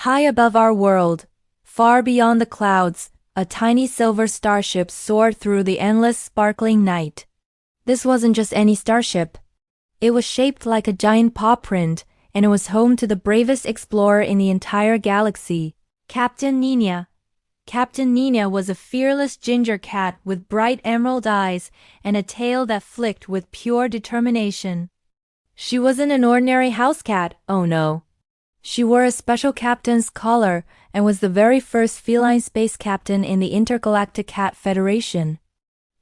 High above our world, far beyond the clouds, a tiny silver starship soared through the endless sparkling night. This wasn't just any starship. It was shaped like a giant paw print, and it was home to the bravest explorer in the entire galaxy, Captain Nina. Captain Nina was a fearless ginger cat with bright emerald eyes and a tail that flicked with pure determination. She wasn't an ordinary house cat, oh no. She wore a special captain's collar and was the very first feline space captain in the Intergalactic Cat Federation.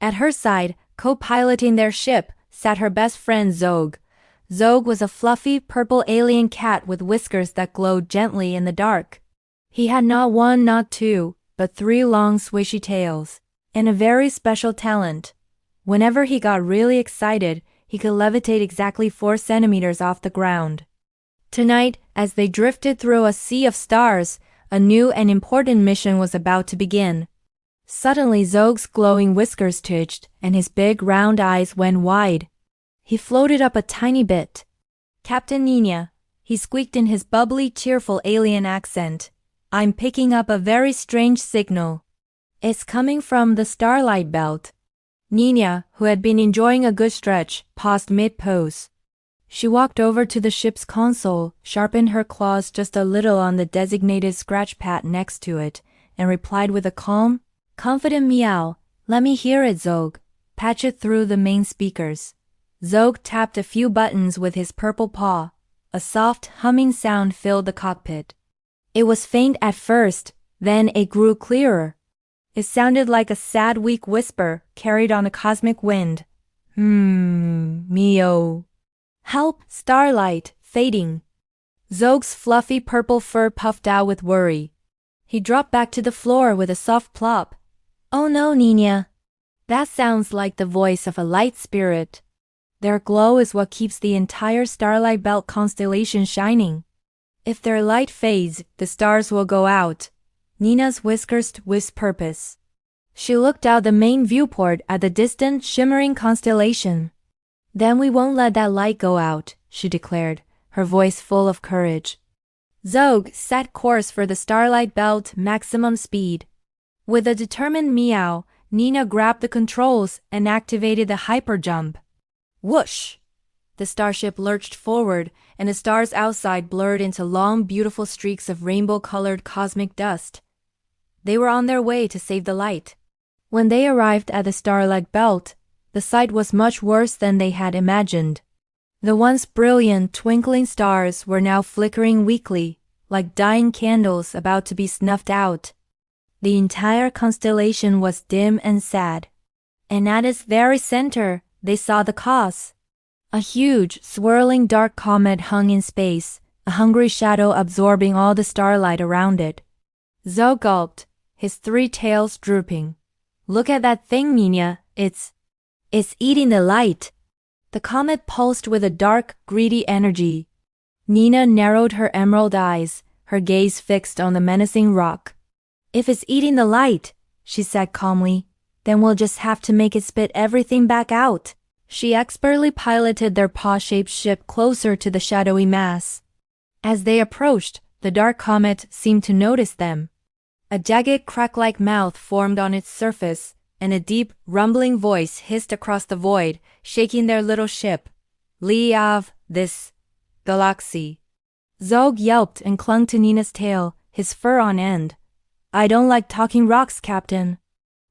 At her side, co-piloting their ship, sat her best friend Zog. Zog was a fluffy purple alien cat with whiskers that glowed gently in the dark. He had not one, not two, but 3 long swishy tails, and a very special talent. Whenever he got really excited, he could levitate exactly 4 centimeters off the ground. Tonight, as they drifted through a sea of stars, a new and important mission was about to begin. Suddenly Zog's glowing whiskers twitched, and his big round eyes went wide. He floated up a tiny bit. "Captain Nina," he squeaked in his bubbly, cheerful alien accent. "I'm picking up a very strange signal. It's coming from the Starlight belt." Nina, who had been enjoying a good stretch, paused mid-pose. She walked over to the ship's console, sharpened her claws just a little on the designated scratch pad next to it, and replied with a calm, confident meow. "Let me hear it, Zog. Patch it through the main speakers." Zog tapped a few buttons with his purple paw. A soft, humming sound filled the cockpit. It was faint at first, then it grew clearer. It sounded like a sad, weak whisper carried on a cosmic wind. Meow. "Help, Starlight, fading." Zog's fluffy purple fur puffed out with worry. He dropped back to the floor with a soft plop. "Oh no, Nina. That sounds like the voice of a light spirit. Their glow is what keeps the entire Starlight Belt constellation shining. If their light fades, the stars will go out." Nina's whiskers with purpose. She looked out the main viewport at the distant, shimmering constellation. "Then we won't let that light go out," she declared, her voice full of courage. Zog set course for the Starlight Belt maximum speed. With a determined meow, Nina grabbed the controls and activated the hyperjump. Whoosh! The starship lurched forward, and the stars outside blurred into long, beautiful streaks of rainbow-colored cosmic dust. They were on their way to save the light. When they arrived at the Starlight Belt, the sight was much worse than they had imagined. The once brilliant, twinkling stars were now flickering weakly, like dying candles about to be snuffed out. The entire constellation was dim and sad. And at its very center, they saw the cause. A huge, swirling dark comet hung in space, a hungry shadow absorbing all the starlight around it. Zog gulped, his 3 tails drooping. "Look at that thing, Nina. It's eating the light." The comet pulsed with a dark, greedy energy. Nina narrowed her emerald eyes, her gaze fixed on the menacing rock. "If it's eating the light," she said calmly, "then we'll just have to make it spit everything back out." She expertly piloted their paw-shaped ship closer to the shadowy mass. As they approached, the dark comet seemed to notice them. A jagged crack-like mouth formed on its surface, and a deep, rumbling voice hissed across the void, shaking their little ship. "Leave of this galaxy." Zog yelped and clung to Nina's tail, his fur on end. "I don't like talking rocks, Captain,"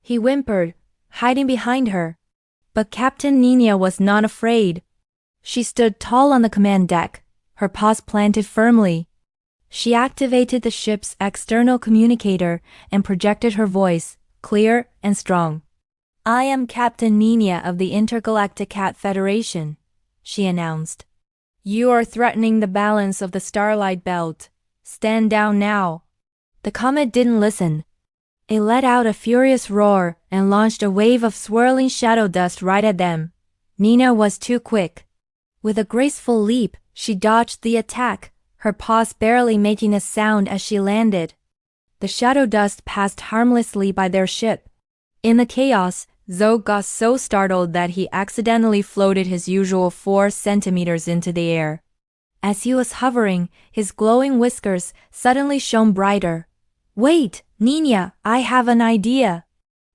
he whimpered, hiding behind her. But Captain Nina was not afraid. She stood tall on the command deck, her paws planted firmly. She activated the ship's external communicator and projected her voice, clear and strong. "I am Captain Nina of the Intergalactic Cat Federation," she announced. "You are threatening the balance of the Starlight Belt. Stand down now." The comet didn't listen. It let out a furious roar and launched a wave of swirling shadow dust right at them. Nina was too quick. With a graceful leap, she dodged the attack, her paws barely making a sound as she landed. The shadow dust passed harmlessly by their ship. In the chaos, Zog got so startled that he accidentally floated his usual 4 centimeters into the air. As he was hovering, his glowing whiskers suddenly shone brighter. "Wait, Nina, I have an idea!"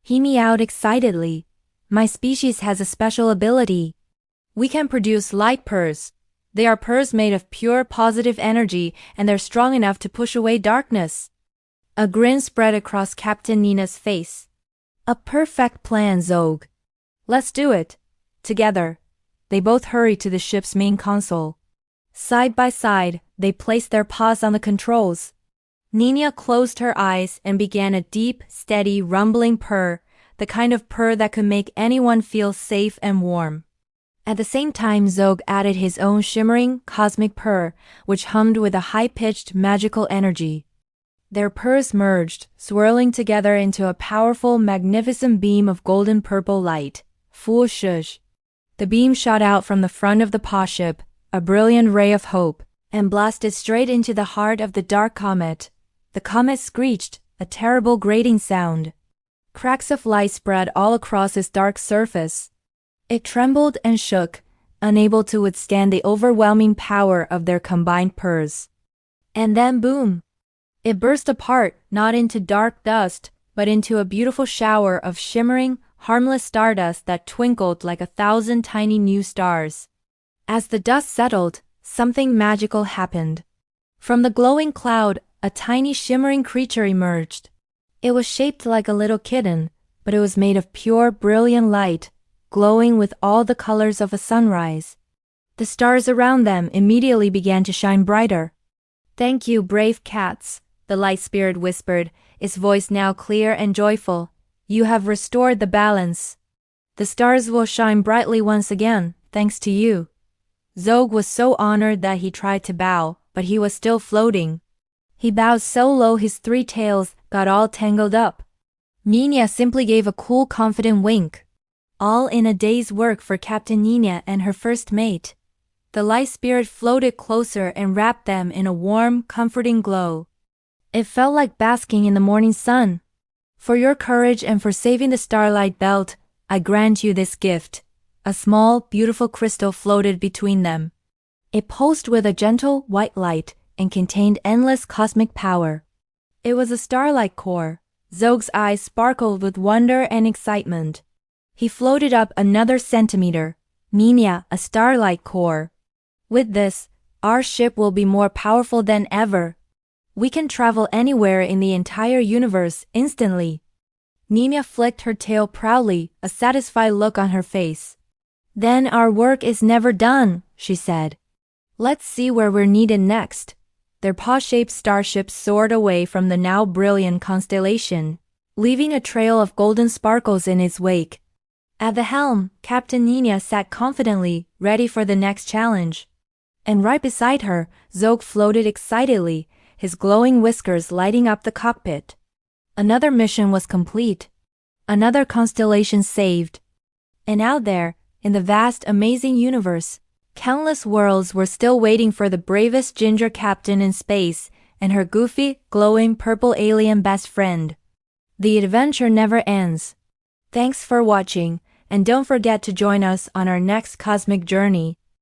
He meowed excitedly. "My species has a special ability. We can produce light purrs. They are purrs made of pure positive energy, and they're strong enough to push away darkness." A grin spread across Captain Nina's face. "A perfect plan, Zog. Let's do it. Together." They both hurried to the ship's main console. Side by side, they placed their paws on the controls. Nina closed her eyes and began a deep, steady, rumbling purr, the kind of purr that could make anyone feel safe and warm. At the same time, Zog added his own shimmering, cosmic purr, which hummed with a high-pitched, magical energy. Their purrs merged, swirling together into a powerful, magnificent beam of golden-purple light. Whoosh! The beam shot out from the front of the paw ship, a brilliant ray of hope, and blasted straight into the heart of the dark comet. The comet screeched, a terrible grating sound. Cracks of light spread all across its dark surface. It trembled and shook, unable to withstand the overwhelming power of their combined purrs. And then boom! It burst apart, not into dark dust, but into a beautiful shower of shimmering, harmless stardust that twinkled like 1,000 tiny new stars. As the dust settled, something magical happened. From the glowing cloud, a tiny shimmering creature emerged. It was shaped like a little kitten, but it was made of pure, brilliant light, glowing with all the colors of a sunrise. The stars around them immediately began to shine brighter. "Thank you, brave cats," the light spirit whispered, its voice now clear and joyful. "You have restored the balance. The stars will shine brightly once again, thanks to you." Zog was so honored that he tried to bow, but he was still floating. He bowed so low his 3 tails got all tangled up. Nina simply gave a cool, confident wink. All in a day's work for Captain Nina and her first mate. The light spirit floated closer and wrapped them in a warm, comforting glow. It felt like basking in the morning sun. "For your courage and for saving the Starlight Belt, I grant you this gift." A small, beautiful crystal floated between them. It pulsed with a gentle, white light and contained endless cosmic power. It was a starlight core. Zog's eyes sparkled with wonder and excitement. He floated up another centimeter. "Nina, a starlight core. With this, our ship will be more powerful than ever. We can travel anywhere in the entire universe instantly." Nina flicked her tail proudly, a satisfied look on her face. "Then our work is never done," she said. "Let's see where we're needed next." Their paw-shaped starship soared away from the now brilliant constellation, leaving a trail of golden sparkles in its wake. At the helm, Captain Nina sat confidently, ready for the next challenge. And right beside her, Zog floated excitedly, his glowing whiskers lighting up the cockpit. Another mission was complete. Another constellation saved. And out there, in the vast, amazing universe, countless worlds were still waiting for the bravest ginger captain in space and her goofy, glowing purple alien best friend. The adventure never ends. Thanks for watching, and don't forget to join us on our next cosmic journey.